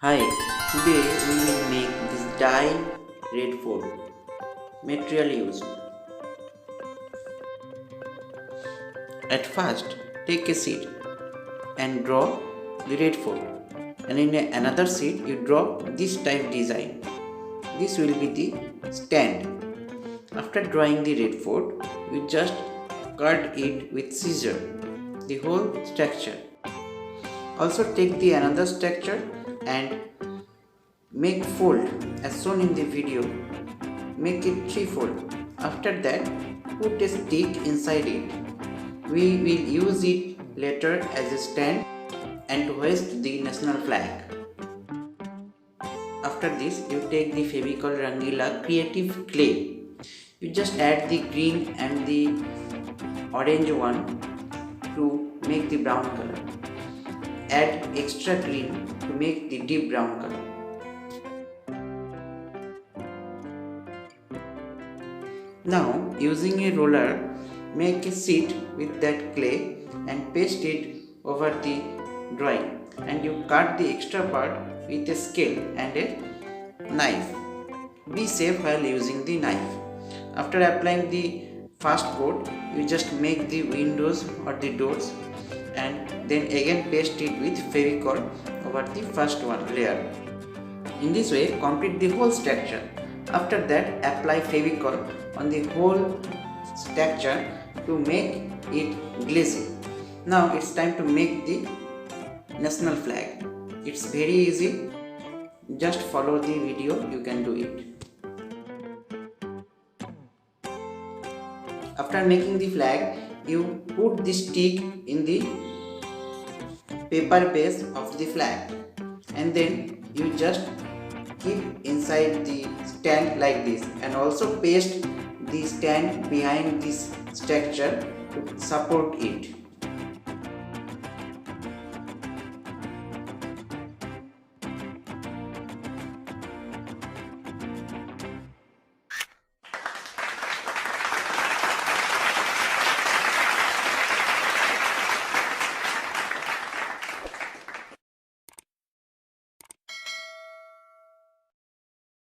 Hi, today we will make this dye red food. Material used. At first, take a sheet and draw the red food. And in another sheet, you draw this type design. This will be the stand. After drawing the red food, you just cut it with scissor, the whole structure. Also take the another structure and make fold as shown in the video. Make it three-fold. After that, put a stick inside it. We will use it later as a stand and to hoist the national flag. After this, you take the fevicol rangila creative clay. You just add the green and the orange one to make the brown color. Add extra green to make the deep brown color. Now, using a roller, make a sheet with that clay and paste it over the drawing, and you cut the extra part with a scale and a knife. Be safe while using the knife. After applying the first coat, you just make the windows or the doors and then again paste it with fevicol over the first one layer. In this way, complete the whole structure. After that, apply fevicol on the whole structure to make it glazy. Now it's time to make the national flag. It's very easy. Just follow the video, you can do it. After making the flag, you put the stick in the paper base of the flag and then you just keep inside the stand like this, and also paste the stand behind this structure to support it.